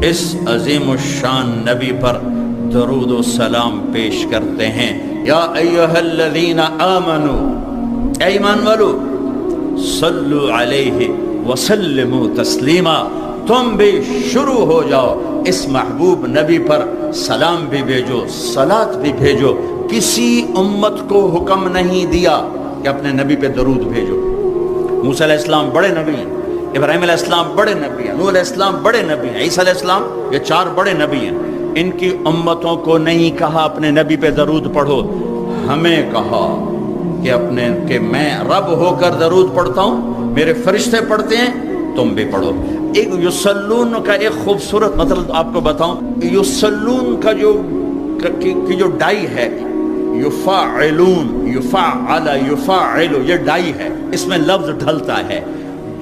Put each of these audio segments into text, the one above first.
اس عظیم الشان نبی پر درود و سلام پیش کرتے ہیں۔ یا ایھا الذین آمنو، اے ایمان والو، صلو علیہ وسلموا تسلیما، تم بھی شروع ہو جاؤ اس محبوب نبی پر سلام بھی بھیجو، صلاۃ بھی بھیجو۔ کسی امت کو حکم نہیں دیا کہ اپنے نبی پہ درود بھیجو۔ موسیٰ علیہ السلام بڑے نبی ہیں، ابراہیم علیہ السلام بڑے نبی ہیں، نوح علیہ السلام بڑے نبی ہیں، عیسیٰ علیہ السلام، یہ 4 بڑے نبی ہیں۔ ان کی امتوں کو نہیں کہا اپنے نبی پہ درود پڑھو، ہمیں کہا کہ میں رب ہو کر درود پڑھتا ہوں، میرے فرشتے پڑھتے ہیں، تم بھی پڑھو۔ ایک یصلون کا ایک خوبصورت مطلب آپ کو بتاؤں، یصلون کا جو ڈائی ہے، یفعلون، یفعل، یفعل، یہ ڈائی ہے، اس میں لفظ ڈھلتا ہے۔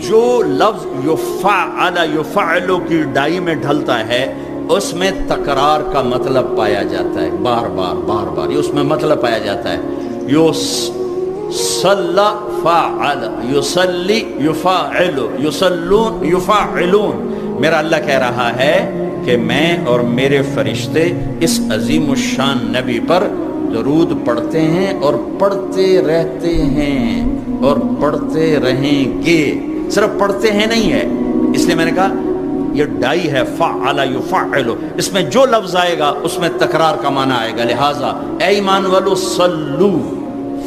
جو لفظ یفعل، یفعل کی ڈائی میں ڈھلتا ہے، اس میں تکرار کا مطلب پایا جاتا ہے، بار بار بار بار، یہ اس میں مطلب پایا جاتا ہے۔ صلی فعل، یصلی یفعل، یصلون یفعلون۔ میرا اللہ کہہ رہا ہے کہ میں اور میرے فرشتے اس عظیم الشان نبی پر درود پڑھتے ہیں اور پڑھتے رہتے ہیں اور پڑھتے رہیں گے۔ صرف پڑھتے ہیں نہیں ہے، اس لیے میں نے کہا یہ ڈائی ہے، فعل یفعل، اس میں جو لفظ آئے گا اس میں تکرار کا معنی آئے گا۔ لہٰذا اے ایمان والو، صلو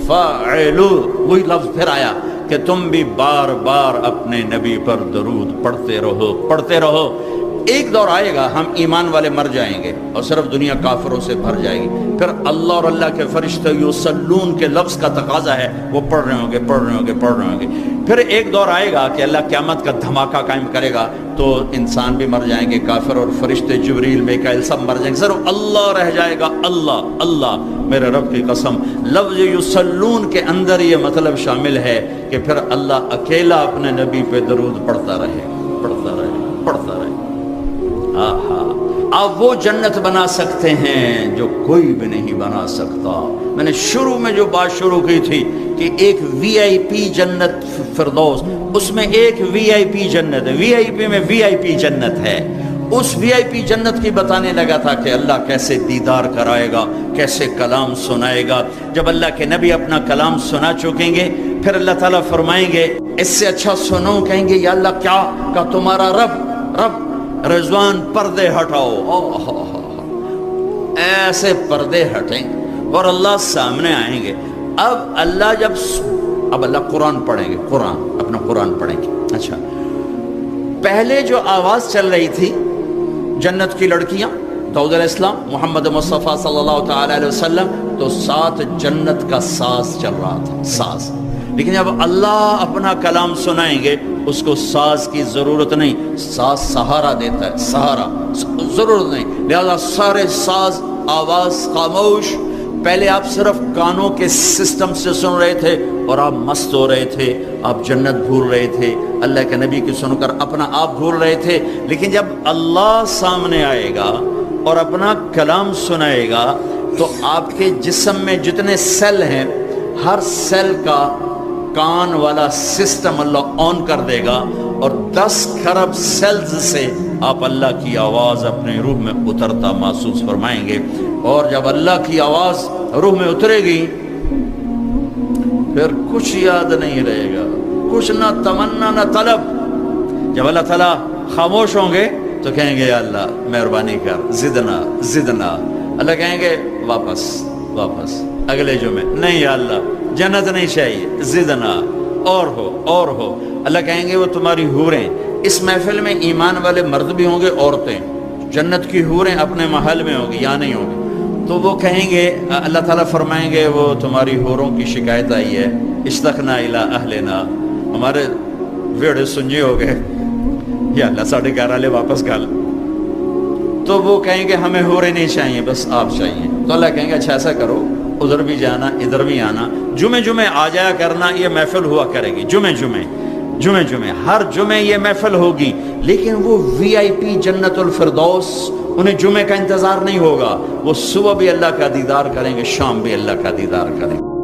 فعلو، وہی لفظ پھر آیا کہ تم بھی بار بار اپنے نبی پر درود پڑھتے رہو، پڑھتے رہو۔ ایک دور آئے گا ہم ایمان والے مر جائیں گے اور صرف دنیا کافروں سے بھر جائے گی، پھر اللہ اور اللہ کے فرشتے یصلون کے لفظ کا تقاضا ہے، وہ پڑھ رہے ہوں گے، پڑھ رہے ہوں گے، پڑھ رہے ہوں گے۔ پھر ایک دور آئے گا کہ اللہ قیامت کا دھماکہ قائم کرے گا، تو انسان بھی مر جائیں گے، کافر اور فرشتے جبریل میکائیل سب مر جائیں گے، صرف اللہ رہ جائے گا۔ اللہ اللہ، میرے رب کی قسم، لفظ یصلون کے اندر یہ مطلب شامل ہے کہ پھر اللہ اکیلا اپنے نبی پہ درود پڑھتا رہے، پڑھتا رہے، پڑھتا رہے۔ آپ وہ جنت بنا سکتے ہیں جو کوئی بھی نہیں بنا سکتا۔ میں نے شروع میں جو بات شروع کی تھی کہ ایک وی آئی پی جنت فردوس، اس میں ایک وی آئی پی جنت ہے، وی آئی پی میں وی آئی پی جنت ہے۔ اس وی آئی پی جنت کی بتانے لگا تھا کہ اللہ کیسے دیدار کرائے گا، کیسے کلام سنائے گا۔ جب اللہ کے نبی اپنا کلام سنا چکیں گے، پھر اللہ تعالیٰ فرمائیں گے اس سے اچھا سنو، کہیں گے یا اللہ کیا؟ کہ تمہارا رب رضوان پردے ہٹاؤ، ایسے پردے ہٹیں اور اللہ سامنے آئیں گے۔ اب اللہ قرآن پڑھیں گے، اپنا قرآن پڑھیں گے۔ اچھا، پہلے جو آواز چل رہی تھی جنت کی لڑکیاں، داؤد علیہ السلام، محمد مصطفیٰ صلی اللہ تعالی علیہ وسلم، تو ساتھ جنت کا ساز چل رہا تھا، ساز۔ لیکن جب اللہ اپنا کلام سنائیں گے، اس کو ساز کی ضرورت نہیں، ساز سہارا دیتا ہے، سہارا، ضرورت نہیں، لہذا سارے ساز، آواز خاموش۔ پہلے آپ صرف کانوں کے سسٹم سے سن رہے تھے اور آپ مست ہو رہے تھے، آپ جنت بھول رہے تھے، اللہ کے نبی کی سن کر اپنا آپ بھول رہے تھے۔ لیکن جب اللہ سامنے آئے گا اور اپنا کلام سنائے گا، تو آپ کے جسم میں جتنے سیل ہیں، ہر سیل کا کان والا سسٹم اللہ آن کر دے گا، اور 10 کھرب سیلز سے آپ اللہ کی آواز اپنے روح میں اترتا محسوس فرمائیں گے۔ اور جب اللہ کی آواز روح میں اترے گی، پھر کچھ یاد نہیں رہے گا، کچھ نہ تمنا نہ طلب۔ جب اللہ تعالیٰ خاموش ہوں گے تو کہیں گے یا اللہ مہربانی کر، زدنا۔ اللہ کہیں گے واپس اگلے جمعے، نہیں یا اللہ جنت نہیں چاہیے، زدنا، اور ہو۔ اللہ کہیں گے وہ تمہاری حوریں، اس محفل میں ایمان والے مرد بھی ہوں گے، عورتیں، جنت کی حوریں اپنے محل میں ہوں گی، یہاں نہیں ہوں گی۔ تو وہ کہیں گے، اللہ تعالیٰ فرمائیں گے وہ تمہاری حوروں کی شکایت آئی ہے، اشتقنا الی اہلنا، ہمارے ویڑے سنجے ہو گئے، یا اللہ ساڑھے گھر والے واپس گل۔ تو وہ کہیں گے ہمیں حوریں نہیں چاہیے، بس آپ چاہیے۔ تو اللہ کہیں گے اچھا ایسا کرو، ادھر بھی جانا ادھر بھی آنا، جمعے آ جایا کرنا، یہ محفل ہوا کرے گی، جمعے ہر جمعے یہ محفل ہوگی۔ لیکن وہ وی آئی پی جنت الفردوس، انہیں جمعے کا انتظار نہیں ہوگا، وہ صبح بھی اللہ کا دیدار کریں گے، شام بھی اللہ کا دیدار کریں گے۔